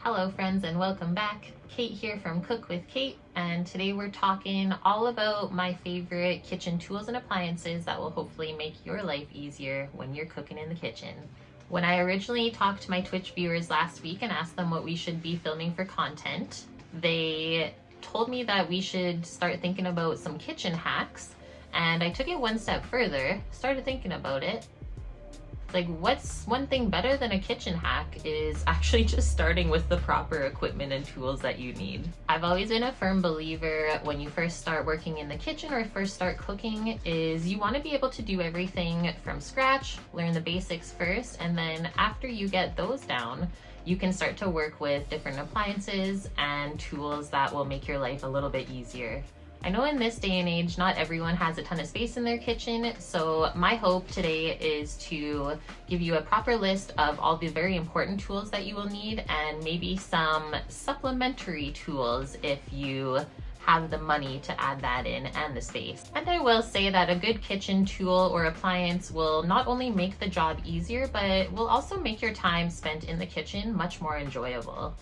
Hello friends and welcome back. Kate here from Cook with Kate, and today we're talking all about my favorite kitchen tools and appliances that will hopefully make your life easier when you're cooking in the kitchen. When I originally talked to my Twitch viewers last week and asked them what we should be filming for content, they told me that we should start thinking about some kitchen hacks, and I took it one step further, started thinking about it. Like, what's one thing better than a kitchen hack is actually just starting with the proper equipment and tools that you need. I've always been a firm believer when you first start working in the kitchen or first start cooking is you want to be able to do everything from scratch, learn the basics first, and then after you get those down, you can start to work with different appliances and tools that will make your life a little bit easier. I know in this day and age, not everyone has a ton of space in their kitchen, so my hope today is to give you a proper list of all the very important tools that you will need and maybe some supplementary tools if you have the money to add that in and the space. And I will say that a good kitchen tool or appliance will not only make the job easier, but will also make your time spent in the kitchen much more enjoyable.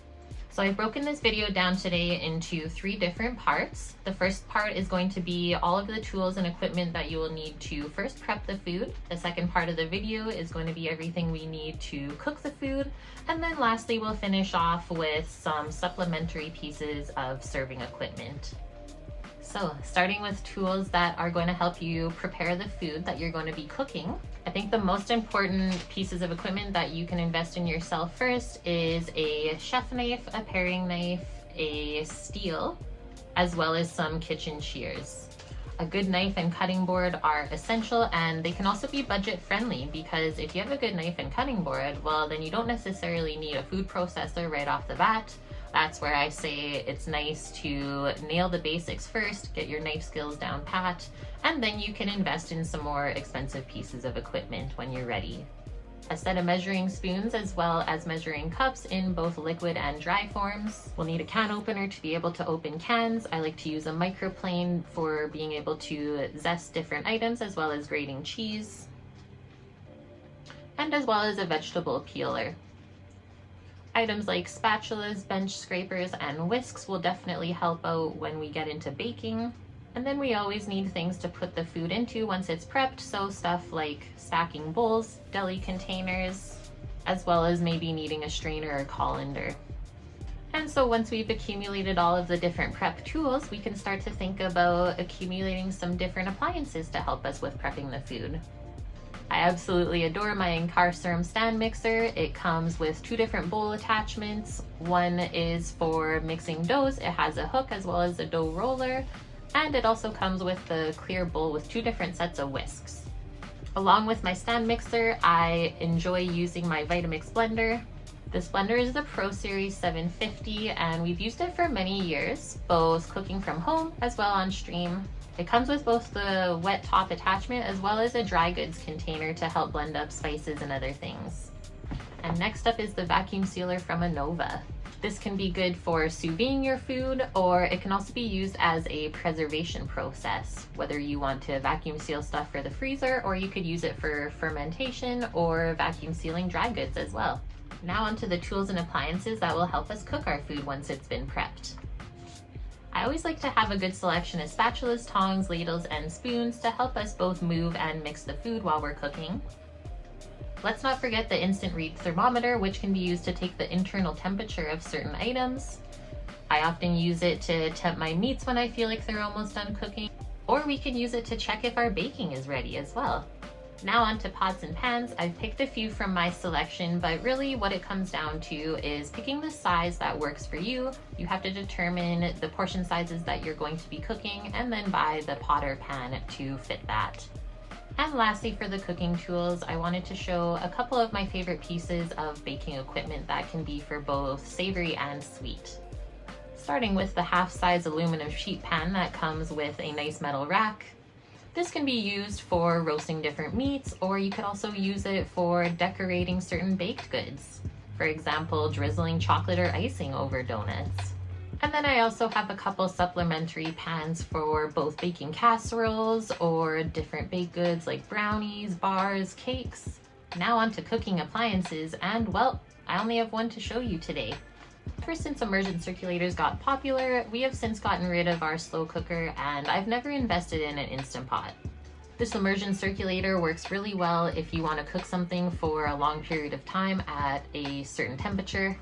So I've broken this video down today into 3 different parts. The first part is going to be all of the tools and equipment that you will need to first prep the food. The second part of the video is going to be everything we need to cook the food. And then lastly, we'll finish off with some supplementary pieces of serving equipment. So starting with tools that are going to help you prepare the food that you're going to be cooking. I think the most important pieces of equipment that you can invest in yourself first is a chef knife, a paring knife, a steel, as well as some kitchen shears. A good knife and cutting board are essential, and they can also be budget friendly because if you have a good knife and cutting board, well, then you don't necessarily need a food processor right off the bat. That's where I say it's nice to nail the basics first, get your knife skills down pat, and then you can invest in some more expensive pieces of equipment when you're ready. A set of measuring spoons as well as measuring cups in both liquid and dry forms. We'll need a can opener to be able to open cans. I like to use a microplane for being able to zest different items as well as grating cheese, and as well as a vegetable peeler. Items like spatulas, bench scrapers, and whisks will definitely help out when we get into baking. And then we always need things to put the food into once it's prepped, so stuff like stacking bowls, deli containers, as well as maybe needing a strainer or colander. And so once we've accumulated all of the different prep tools, we can start to think about accumulating some different appliances to help us with prepping the food. I absolutely adore my Incarcerum stand mixer. It comes with 2 different bowl attachments. One is for mixing doughs. It has a hook as well as a dough roller. And it also comes with the clear bowl with 2 different sets of whisks. Along with my stand mixer, I enjoy using my Vitamix blender. This blender is the Pro Series 750 and we've used it for many years, both cooking from home as well on stream. It comes with both the wet top attachment as well as a dry goods container to help blend up spices and other things. And next up is the vacuum sealer from Anova. This can be good for sous videing your food, or it can also be used as a preservation process, whether you want to vacuum seal stuff for the freezer, or you could use it for fermentation or vacuum sealing dry goods as well. Now onto the tools and appliances that will help us cook our food once it's been prepped. I always like to have a good selection of spatulas, tongs, ladles, and spoons to help us both move and mix the food while we're cooking. Let's not forget the instant read thermometer, which can be used to take the internal temperature of certain items. I often use it to temp my meats when I feel like they're almost done cooking, or we can use it to check if our baking is ready as well. Now onto pots and pans. I've picked a few from my selection, but really what it comes down to is picking the size that works for you. You have to determine the portion sizes that you're going to be cooking and then buy the pot or pan to fit that. And lastly, for the cooking tools, I wanted to show a couple of my favorite pieces of baking equipment that can be for both savory and sweet. Starting with the half-size aluminum sheet pan that comes with a nice metal rack. This can be used for roasting different meats, or you could also use it for decorating certain baked goods. For example, drizzling chocolate or icing over donuts. And then I also have a couple supplementary pans for both baking casseroles or different baked goods like brownies, bars, cakes. Now on to cooking appliances, and well, I only have one to show you today. Ever since immersion circulators got popular, we have since gotten rid of our slow cooker, and I've never invested in an Instant Pot. This immersion circulator works really well if you want to cook something for a long period of time at a certain temperature.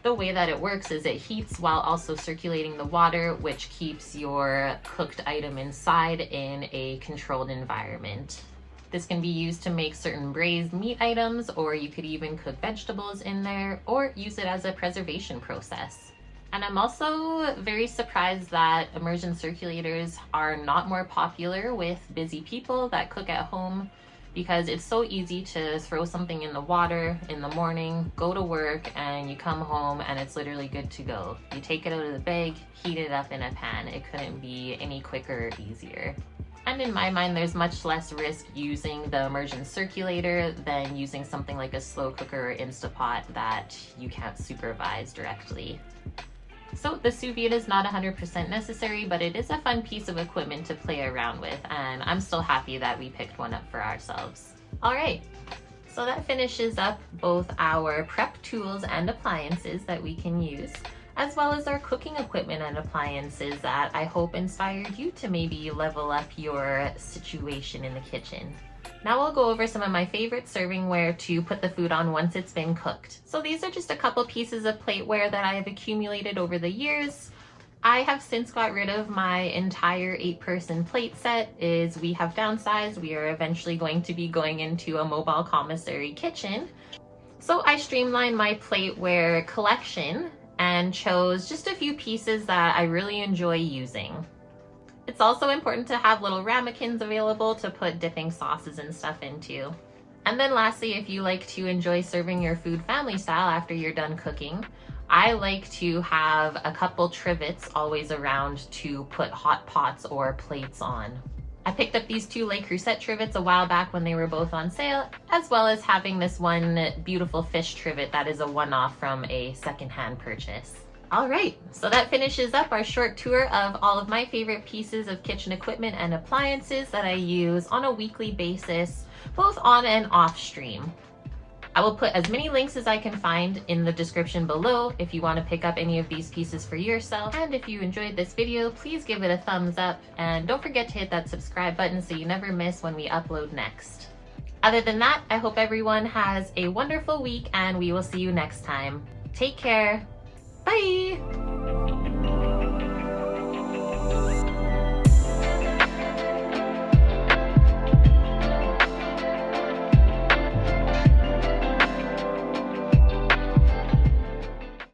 The way that it works is it heats while also circulating the water, which keeps your cooked item inside in a controlled environment. This can be used to make certain braised meat items, or you could even cook vegetables in there, or use it as a preservation process. And I'm also very surprised that immersion circulators are not more popular with busy people that cook at home, because it's so easy to throw something in the water in the morning, go to work, and you come home and it's literally good to go. You take it out of the bag, heat it up in a pan. It couldn't be any quicker or easier. And in my mind, there's much less risk using the immersion circulator than using something like a slow cooker or Instant Pot that you can't supervise directly. So the sous vide is not 100% necessary, but it is a fun piece of equipment to play around with, and I'm still happy that we picked one up for ourselves. All right, so that finishes up both our prep tools and appliances that we can use, as well as our cooking equipment and appliances that I hope inspired you to maybe level up your situation in the kitchen. Now we'll go over some of my favorite servingware to put the food on once it's been cooked. So these are just a couple pieces of plateware that I have accumulated over the years. I have since got rid of my entire 8-person plate set. We have downsized. We are eventually going to be going into a mobile commissary kitchen. So I streamlined my plateware collection and chose just a few pieces that I really enjoy using. It's also important to have little ramekins available to put dipping sauces and stuff into. And then lastly, if you like to enjoy serving your food family style after you're done cooking, I like to have a couple Trivets always around to put hot pots or plates on. I picked up these 2 Le Creuset Trivets a while back when they were both on sale, as well as having this one beautiful fish trivet that is a one-off from a secondhand purchase. All right, so that finishes up our short tour of all of my favorite pieces of kitchen equipment and appliances that I use on a weekly basis, both on and off stream. I will put as many links as I can find in the description below if you want to pick up any of these pieces for yourself. And if you enjoyed this video, please give it a thumbs up, and don't forget to hit that subscribe button so you never miss when we upload next. Other than that, I hope everyone has a wonderful week, and we will see you next time. Take care. Bye!